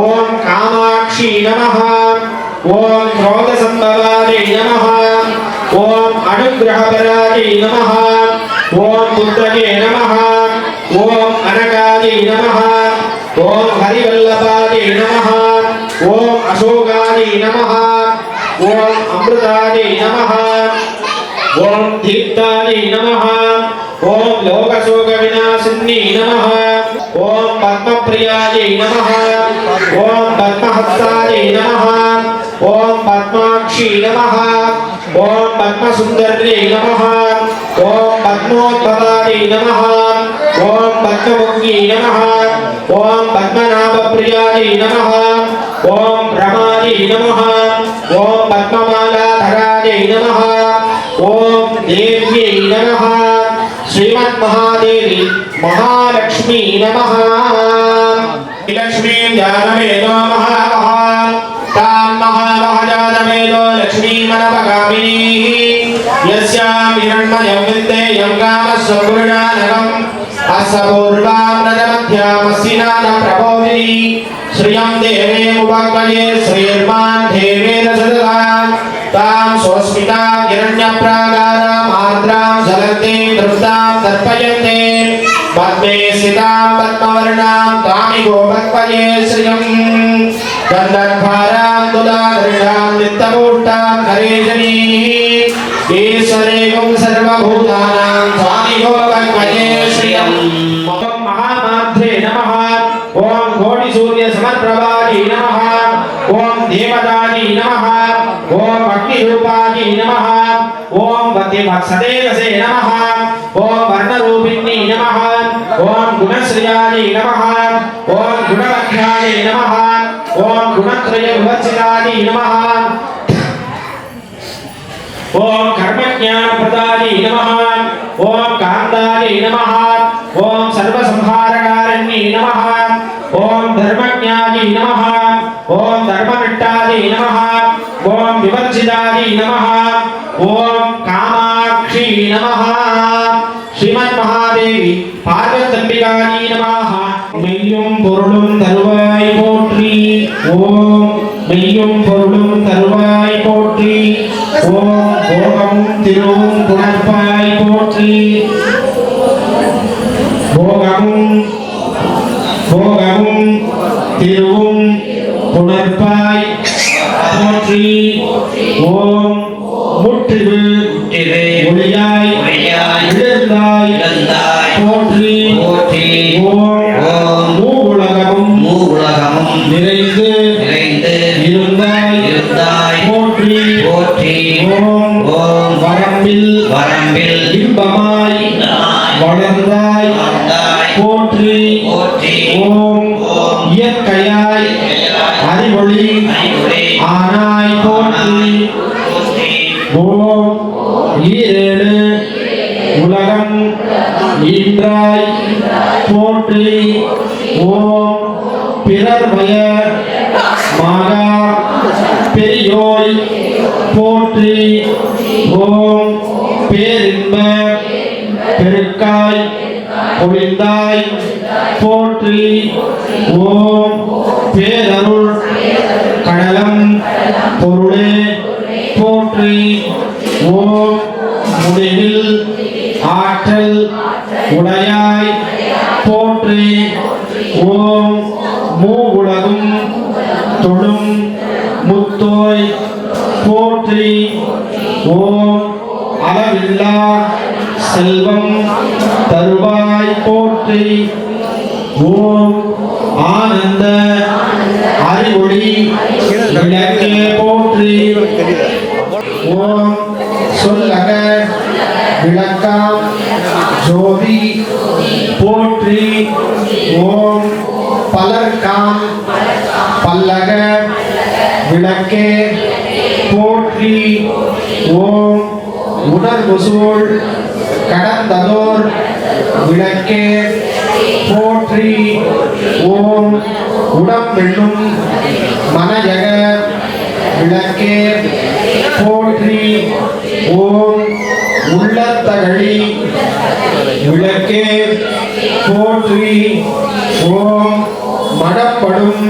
ஓம் காமாட்சி நமஹ. ஓம் क्रोधसंभवायै नमः. ஓம் அனுக்கிரகபராயை நமஹ. ஓம் புத்தகே நமஹ. ஓம் அனகாயை நமஹ. ஓம் ஹரிவல்லபாயை நமஹ. ஓம் அசோகாயை நமஹ. ஓம் அமிர்தாயை நமஹ. ஓம் தீர்த்தாயை நமஹ. ஓம் லோகசோக விநாசினி நமஹ. ஓம் பத்மப்ரியாயை நமஹ. ஓம் பத்மஹஸ்தாயை நமஹ. ஓம் பத்மாக்ஷி நமஹ. ஓம் பத்மசுந்தர்யை நமஹ. ஓம் பத்மோத்பவாயை நமஹ. ஓம் பத்மமுக்யை நமஹ. ஓம் பத்மநாபப்ரியாயை நமஹ. ஓம் ரமாயை நமஹ. ஓம் பத்மமாலாதராயை நமஹ. ஓம் தேவ்யை நமஹ. ஸ்ரீமத் மகாதேவி மகாலட்சுமி நமஹ. லக்ஷ்மீ ஜானமேதோ மகாமஹா தாம் மகாமஹஜானமேதோ லக்ஷ்மீ மனவகாமினீ யஸ்யாம் ஹிரண்மயம் வித்தேயம் காமஸ்வபுருணானகம் அஸ்ஸபூர்வாம் ரஜமத்யாமஸ்ஸிநாத பிரபோதினி ஸ்ரீயம் தேவே முபக்வயே ஸ்ரீர்மான் தேவேன சததாம் தாம் சோஸ்மிதாம் ஹிரண்யப்ராகாராம் ஆர்த்ராம் ஜலந்தே திருப்தாம் தர்ப்பயந்தே பத்மே ஸ்திதாம் பத்மவர்ணாம் தாமிகோ பக்வயே ஸ்ரீயம் கந்தர்பாராம் துலாதரிணாம் நித்தமூர்த்தாம் கரேஜனீ ஈஸ்வரேகம் சர்வபூதானாம் தாமிகோ பக்வயே ஸ்ரீயம். ஓம் மகாமாத்ரே நமஹ. ஓம் கோடி சூரிய சமப்பிரபாயை நமஹ. ஓம் தேவதாயை நமஹ. ஓம் அக்னிரூபாயை நமஹ. ஓம் வத்யவத்சதேவசே நமஹ. ஓம் வர்ணரூபிணி நமஹ. ஓம் குணஸ்ரீயாயை நமஹ. ஓம் குணவத்யாயை நமஹ. ஓம் குணத்ரய விவர்ஜிதாயை நமஹ. ஓம் கர்மஞானப்ரதாயை நமஹ. ஓம் காந்தாயை நமஹ. ஓம் சர்வசம்ஹாரகாரண்யை நமஹ. ஓம் தர்மஞாயை நமஹ. ஓம் தர்மநிட்டாயை நமஹ. ஓம் விவர்ஜிதாயை நமஹ. ஓம் காமாட்சி நமஹ. ஸ்ரீமத் மகாதேவி பார்வதம்பிகாயை நமஹ. மெய்யும் பொருளும் தருவாய் போற்றி. ஓம் மெய்யும் பொருளும் தருவாய் போற்றி. ஓம் போகமும் திருவும் புணர்ப்பாய் போற்றி. போகமும் திருவும் புணர்ப்பாய் போற்றி. ஓம் முற்றிவு ஒளியாய் எழுந்தாய் போற்றி. ஓம் மூவுலகமும் நிறைந்து இருந்தாய் போற்றி. ஓம் வரம்பில் இன்பமாய் வளர்ந்தாய் போற்றி. ஓம் இயற்கையாய் அறிவொளி ஆனாய் போற்றி. ஓம் ஈரேழு உலகம் ஈன்றாய் போற்றி. ஓம் பிறர்மய மகா பெரியோய் போற்றி. ஓம் பேரின்ப பெருக்காய் பொழிந்தாய் போற்றி. ஓம் பேரருள் பொருளே போற்றி. ஓம் முடிவில் ஆற்றல் உடையாய் போற்றி. ஓம் மூவுலகும் தொழும் முத்தோய் போற்றி. ஓம் அளவில்லா செல்வம் தருவாய் போற்றி. ஓம் ஆனந்த அறிவொளி விளக்கே போற்றி. ஓம் சொல்லக விளக்காம் ஜோதி போற்றி. ஓம் பலர்காம் பல்லக விளக்கே போற்றி. ஓம் உணர்வுசூழ் கடந்ததோர் விளக்கே போற்றி. ஓம் உடம்பெண்ணும் மனயக விளக்கே போற்றி. ஓம் உள்ளத்தகழி விளக்கே போற்றி. ஓம் மடப்படும்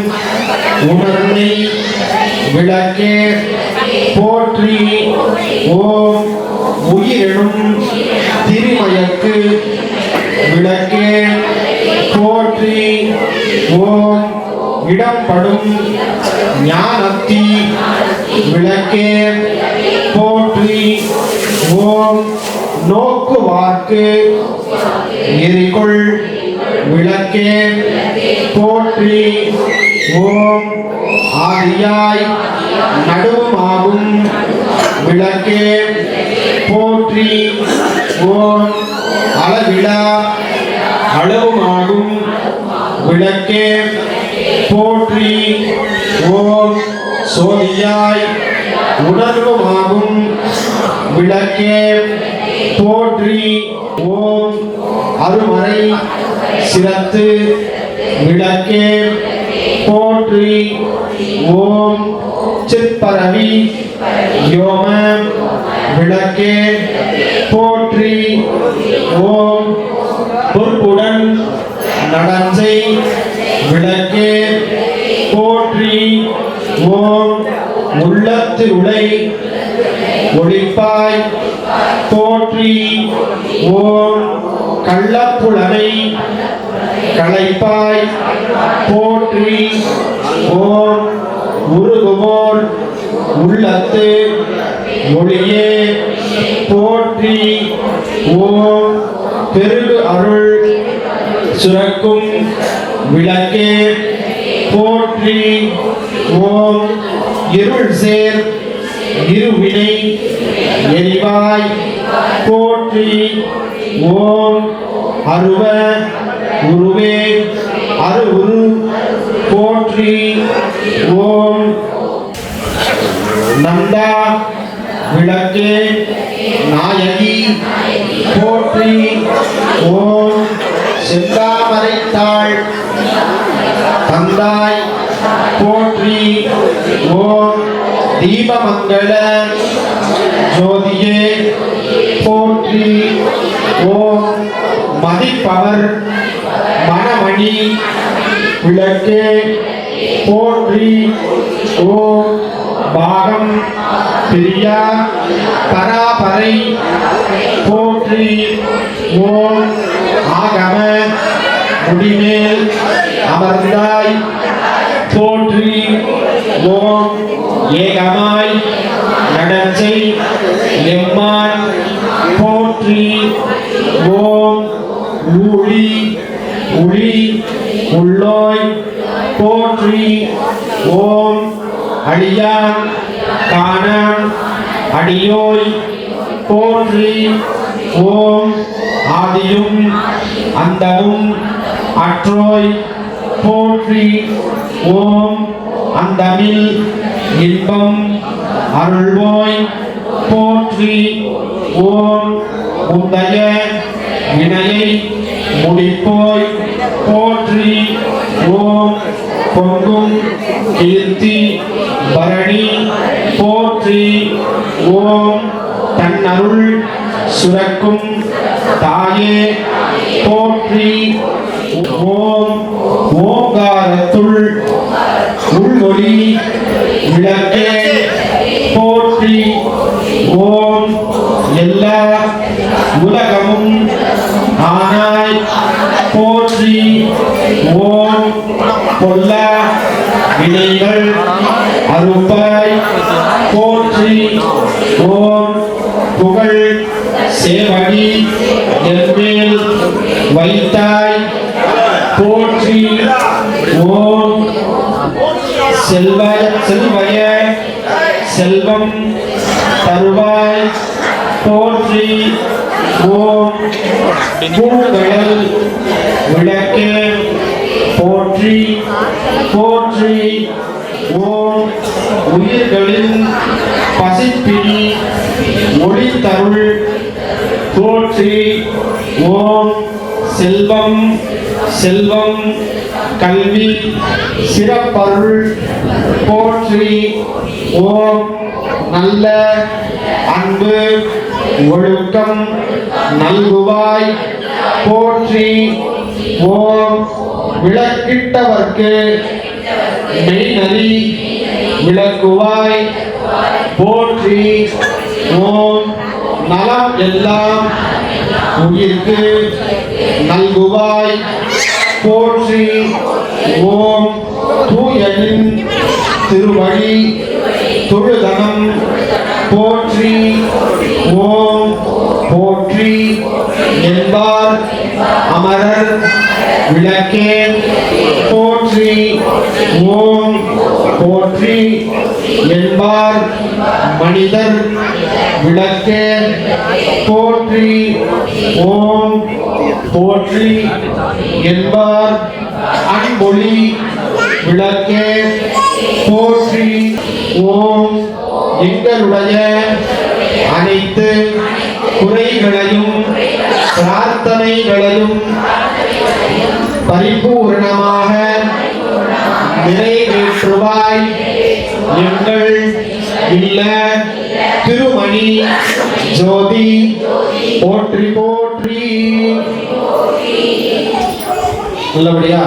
உணர்வை விளக்கே போற்றி. ஓம் உயிரினும் திருமயக்கு விளக்கே போற்றி. ஓம் இடப்படும் ஞானத்தி விளக்கே போற்றி. ஓம் நோக்குவார்க்கு எரிகொள் விளக்கே போற்றி. ஓம் ஆதியாய் நடுவுமாகும் விளக்கே போற்றி. ஓம் அளவிலா அளவுமாகும் விளக்கே போற்றி. ஓம் சோதியாய் உணர்வுமாகும் விளக்கே போற்றி. ஓம் அருமறை சிரத்து விளக்கே போற்றி. ஓம் சிற்பரவி யோம விளக்கே போற்றி. ஓம் பொறுப்புடன் நடஞ்சை விளக்கே போற்றி. ஓம் உள்ளத்து உடை ஒளிப்பாய் போற்றி. ஓம் கள்ளப்புலனை களைப்பாய் போற்றி. ஓம் உருகுவோர் உள்ளத்து ஒளியே போற்றி. ஓம் பெருகு அருள் சுரக்கும் விளக்கே போற்றி. ஓம் இருள் சேர் இருவினை எரிவாய் போற்றி. ஓம் அருவ உருவே அருவுரு போற்றி. ஓம் நந்தா விளக்கே நாயகி போற்றி. ஓம் செந்தாமரைத்தாள் தந்தாய் போற்றி. ஓம் தீபமங்கள ஜோதியே போற்றி. ஓம் மதிப்பவர் மணமணி விளக்கே போற்றி. ஓம் பாகம் பிரியா பராபரை போற்றி. ஓம் ஆகம முடிமேல் அமர்ந்தாய் போற்றி. ஓம் ஏகமாய் நடஞ்சை எம்மான் போற்றி. ஓம் ஊழி உளி உள்ளோய் போற்றி. ஓம் அடியான் காணான் அடியோய் போற்றி. ஓம் ஆதியும் அந்தமும் அற்றோய் போற்றி. ஓம் அந்தமில் இன்பம் அருள்வோய் போற்றி. ஓம் முந்தைய வினையை முடிப்போய் போற்றி. ஓம் பொங்கும் கீர்த்தி பரணி போற்றி. ஓம் தன்னருள் சுரக்கும் தாயே போற்றி. ஓம் ஓங்காரத்துள் உள்மொழி விளக்கே போற்றி ஓம் எல்லா உலகமும் ஆனாய் போற்றி ஓம் பொல்ல வினைகள் அறுப்பாய் போற்றி ஓம் புகழ் சேவடி என்மேல் வைத்தாய் போற்றி ஓம் செல்வய செல்வம் தருவாய் போற்றி ஓம் பூங்கடல் விளக்கே போற்றி போற்றி ஓம் உயிர்களின் பசிப்பினி ஒளி தருள் போற்றி ஓம் செல்வம் செல்வம் கல்வி சிறப்பருள் போற்றி ஓம் நல்ல அன்பு ஒழுக்கம் நல்குவாய் போற்றி ஓம் விளக்கிட்டவர்க்கு மெய்நெறி விளக்குவாய் போற்றி ஓம் நலம் எல்லாம் உயிர்க்கு நல்குவாய் போற்றி ஓம் தூயனின் திருவழி தொழுதனம் போற்றி ஓம் போற்றி என்பார் அமரர் விளக்கே போற்றி ஓம் போற்றி என்பார் மனிதர் விளக்கே போற்றி ஓம் போற்றி என்பார் அன்பொழி விளக்கே போற்றி ஓம் எங்களுடைய அனைத்து குறைகளையும் பிரார்த்தனைகளையும் பரிபூரணமாக நிறைவேற்றுவாய் எங்கள் இல்ல திருமணி ஜோதி போற்றி போற்றி. நல்லபடியா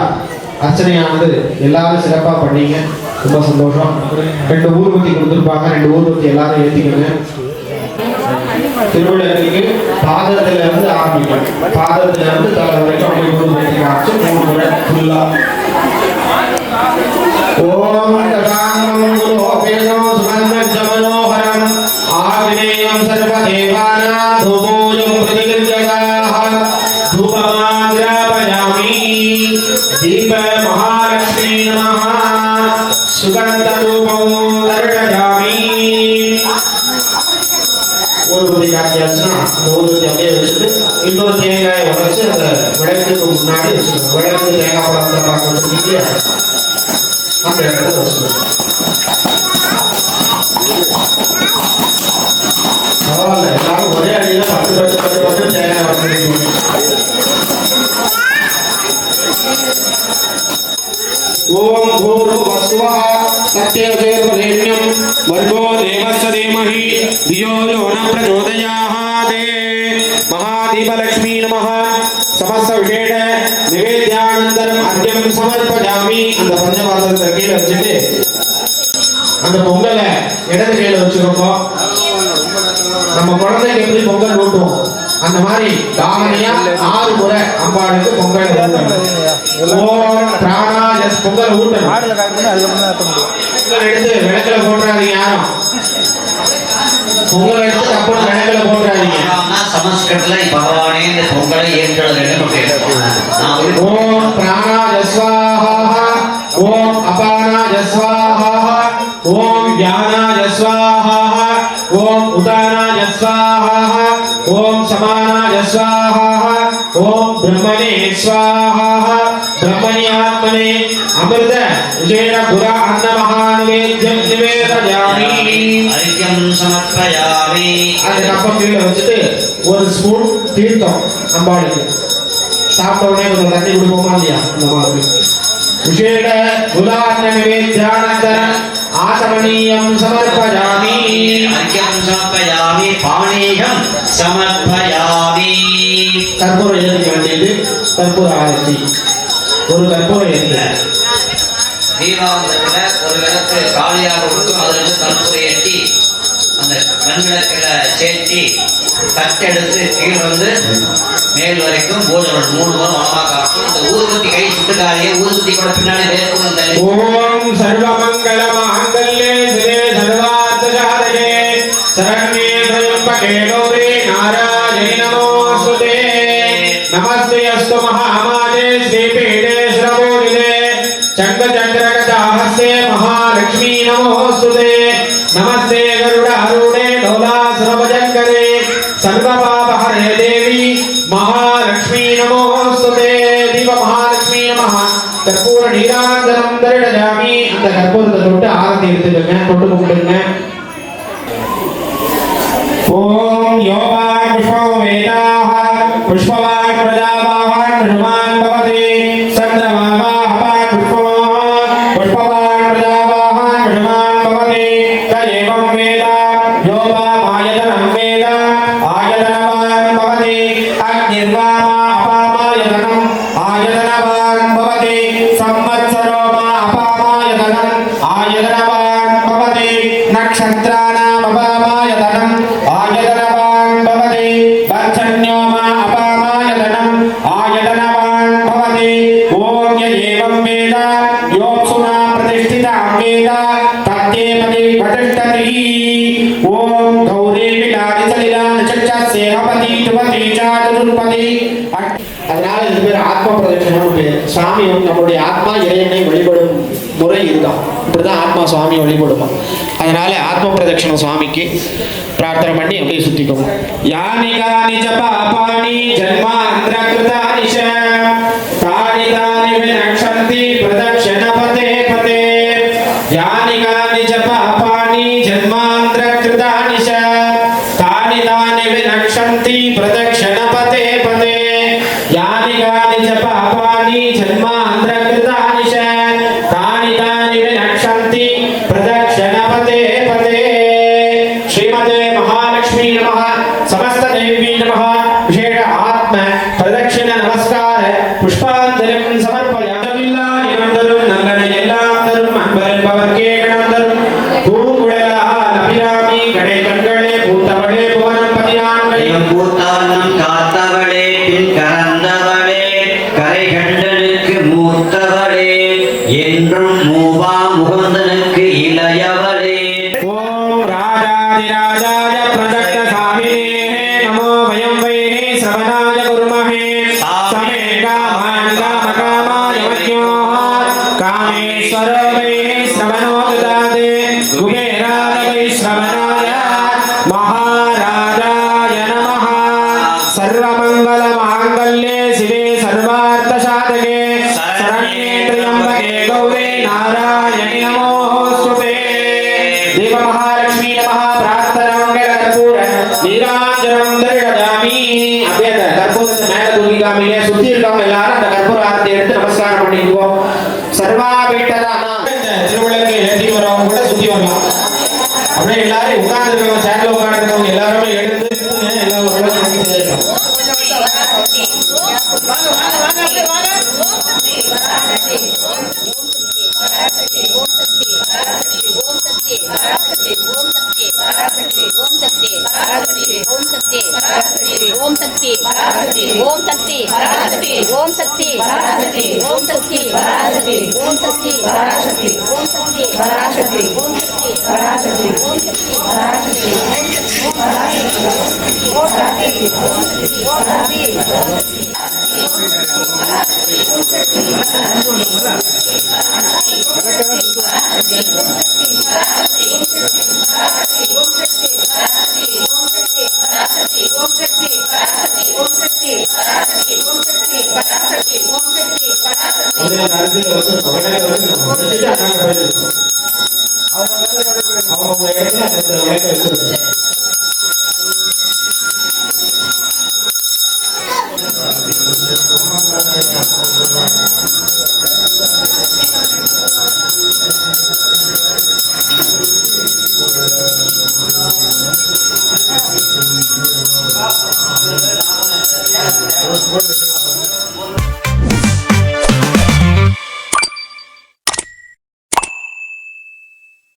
அர்ச்சனையானது எல்லாரும் சிறப்பா பண்ணீங்க, ரொம்ப சந்தோஷம். 2 ஊர்வத்தி கொடுத்துருப்பாங்க, 2 ஊர்வத்தி எல்லாரும் ஏற்றிக்கங்க. திருவிழாவுக்கு பாதத்துல இருந்து ஆரம்பிக்கும், பாதத்துல இருந்து தலை வரைக்கும் அப்படி ஊர்வத்தி காமிச்சு 3 முறை ஃபுல்லா. ஓம் ததானம் குலோபேனோ சுகந்தமனோஹரம் ஆவினேயம் சர்வதேவானாம் தூபோயம் பிரதிகிருஜகாஹ தூபமாத்ராபயாமி தீப மகாலக்ஷ்மீ நமः சுகந்த ரூபம் தர்ஷயாமி. ஊதுபத்தி காட்டியாச்சுன்னா அந்த ஊதுபத்தி அப்படியே வச்சுட்டு இன்னொரு தேங்காயை உடைச்சு அந்த விளக்குக்கு முன்னாடி வச்சுக்கணும். விளக்கு தேங்காய் பழத்தை பார்க்க வச்சுக்கிட்டு அந்த இடத்துல வச்சுக்கணும். பரவாயில்ல, எல்லாரும் ஒரே அடியில 10 தேங்காய் வச்சுருக்கீங்க. ஓம் பூர்வஸ்வஹ சத்யவதேவரேண்யம் வர்கோ தேவஸ்ய தீமஹி धियो यो न प्रचोदयात्. महादीपलक्ष्मी नमः. समस्त विशेष निवेद्यानन्तरम् अर्घ्यं समर्पयामि. அந்த பஞ்சபாத்திரத்தை கீழே வச்சுட்டு அந்த பொங்கலை இடது கையில வச்சுக்கோங்க. நம்ம குழந்தைக்கு எப்படி பொங்கல் ஊட்டுவோம் அந்த மாதிரி தாமனையா 6 முறை அம்பாளுக்கு பொங்கல் ஊட்டணும். ஓம் பிராணாய பொங்கல் ஊட்டணும். பொங்கல் எடுத்து விளக்குல போட்டுறாதீங்க, யாரும் பொங்கல் எடுத்து தப்புன்னு விளக்குல போட்டுறாதீங்க. சமஸ்கிருதத்துல பகவானே இந்த பொங்கலை ஏற்றுவது. ஓம் பிராணாய ஸ்வாஹா, ஓம் அபானாய ஸ்வாஹா, ஓம் ஞானாய ஸ்வாஹா, ஓம் உதானாய ஸ்வாஹா, ஓம் சமானாய ஸ்வாஹா, ஓம் பிரம்மணே ஸ்வாஹா, பிரம்மணி ஆத்மனே அமிர்த விஜேன புரா அன்னமஹாநிவேத்யம் நிவேதயாமி. அர்க்யம் சமர்ப்பயாமி. அந்த கப்பம் கீழே வச்சுட்டு 1 ஸ்பூன் தீர்த்தம் அம்பாளுக்கு சாப்பிட்ட உடனே கொஞ்சம் தண்ணி கொடுப்போமா இல்லையா அந்த மாதிரி. விசேட புராண நிவேத்யானந்தரம் ஆசமனீயம் சமர்ப்பயாமி. அர்க்யம் சமர்ப்பயாமி. பானீயம் சமர்ப்பயாமி. கற்பூரம் ஏற்றிக்க வேண்டியது கற்பூர ஆரத்தி. ஒரு கற்பூரம் ஏற்ற தீபாவளத்துல ஒரு விளக்கு காலியாக கொடுக்கும், அதிலிருந்து கற்பூரம் ஏற்றி அந்த மண்விளக்கில் சேர்த்தி தட்டெடுத்து கீழ் வந்து மேல் வரைக்கும் பூஜை 3 முறை மனமா காட்டும். இந்த ஊதுபத்தி கை சுட்டுக்காரியே ஊதுபத்தி கூட பின்னாடி வேர்க்கும் தள்ளி ஓம் சர்வமங்கல மாங்கல்யே சிவே சர்வார்த்த சாதகே சரண்யே த்ர்யம்பகே கௌரி நாராயணி நமோஸ்துதே நமஸ்தே அஸ்து மகாமாதே ஸ்ரீபீடே ஸ்ரவோதிதே சங்கச்சக்ரகதாஹஸ்தே மகாலக்ஷ்மீ நமோஸ்துதே நமஸ்தே கருடாரூடே லோலாசுரபஜங்கரே சர்வபாபஹரே தேவி மகாலக்ஷ்மீ நமோஸ்துதே தீப மகாலக்ஷ்மீ நமः கற்பூர நீராஞ்சனம் தரிடஜாமி. அந்த கற்பூரத்தை தொட்டு ஆரத்தி எடுத்துக்கங்க, தொட்டு கும்பிடுங்க. ஓம் யோகான் புஷ்போ வேதாஹ புஷ்பவான் பிரஜாவான் பிரமான் பவதி சந்திரமாவாஹ புஷ்போ புஷ்பவான் பிரஜாவான் பிரமான் பவதி தயேவம் வேத யோகாமாயதனம் வேத ஆயதனவான் பவதி அக்னிர்வாமா அபாமாயதனம் ஆயதனவான் பவதி சம்வத்சரோ மா அபாமாயதனம் ஆயதனவான் பவதி நக்ஷத்ராணாம் அபாமாயதனம் ஆயதனவான் பவதி பஞ்சன்யோ மா அபாமாயதனம் ஆயதனவான் பவதி ஓம் ய ஏவம் வேத யோக்சுனா பிரதிஷ்டிதாம் வேத தத்தேபதி பிரதிஷ்டதி. ஓம் கௌரி விலாதி சலிலான் சச்சசேகபதி துபதி சாதுர்பதி. அதனால இது பேர் ஆத்ம பிரதட்சணம் பேர். சுவாமி நம்மளுடைய ஆத்மா இறைவனை வழிபடும் முறை இதுதான். இப்படிதான் ஆத்மா சுவாமி வழிபடுமா. அதனால ஆத்ம பிரதட்சணம் சுவாமிக்கு பிரார்த்தனை பண்ணி அப்படியே சுத்திக்கோங்க. யானி கானி ஜ பாபானி ஜன்மாந்திர கிருதானி ச தானி தானி விநக்ஷந்தி பிரதட்சண பதே பதே. யானி கானி ஜ பாபானி ஜன்மாந்திர கிருதானி ச தானி தானி விநக்ஷந்தி பிரதட்சண பதே பதே. யானி கானி ஜ பாபானி ஜன்மாந்திர கிருதானி ச தானி தானி விநக்ஷந்தி பிரதட்சண பதே பதே. ஸ்ரீமதே மகாலட்சுமி நமः समस्त देवी नमः विशेष आत्म प्रदक्षिण नमस्कार पुष्पांजलिं समर्पयामि. नंदरुं नंगन एल्लाम तरुं अன்பர் பவர்க்கே கணந்தரும் பூங்குழலால் அபிராமி கடை கண்களே பூத்தவளே புவனம் பதினான்கை பூத்தானம் காத்தவளே பின் கறந்தவளே கரை கண்டனுக்கு மூத்தவளே என்றும் மூவா முகுந்தனுக்கு இளையவளே. ஓம் ராஜாதிராஜாய பிரதக்த சாமினே நமோ வயம் வை ஸ்ரவணாய குருமஹே சமே காமான் காமகாமாய வத்யோः காமேஸ்வரோ வை ஸ்ரவணோ ததாதே குபேராய வை ஸ்ரவணாய மகாராஜாய நமः. சர்வமங்கல மாங்கல்யே சிவே சர்வார்த்த சாதகே சரண்யே த்ர்யம்பகே கௌரி நாராயணி நமோஸ்துதே. தேவ மகாலட்சுமி நமः பிரார்த்தனம் கற்பூர நீராஞ்சனம் தரிடஜாமி. அப்படியே அந்த கற்பூரத்தை மேல தூக்கி காமிங்க. சுத்தி இருக்கவங்க எல்லாரும் அந்த கற்பூர ஆரத்தி எடுத்து நமஸ்காரம் பண்ணிக்குவோம். சர்வாபீட்டதானா இந்த திருவிளக்கு ஏற்றி வரவங்க கூட சுத்தி வரலாம். அப்படியே எல்லாரும் உட்கார்ந்துருக்கவங்க சேர்ல உட்கார்ந்துருக்கவங்க எல்லாருமே எடுத்து எல்லாம் ஒரு விளக்கு பண்ணி செய்யணும். ओम शक्ति ओम शक्ति ओम शक्ति ओम शक्ति ओम शक्ति पराशक्ति ओम शक्ति पराशक्ति ओम शक्ति पराशक्ति ओम शक्ति पराशक्ति ओम शक्ति அவங்க இடத்துல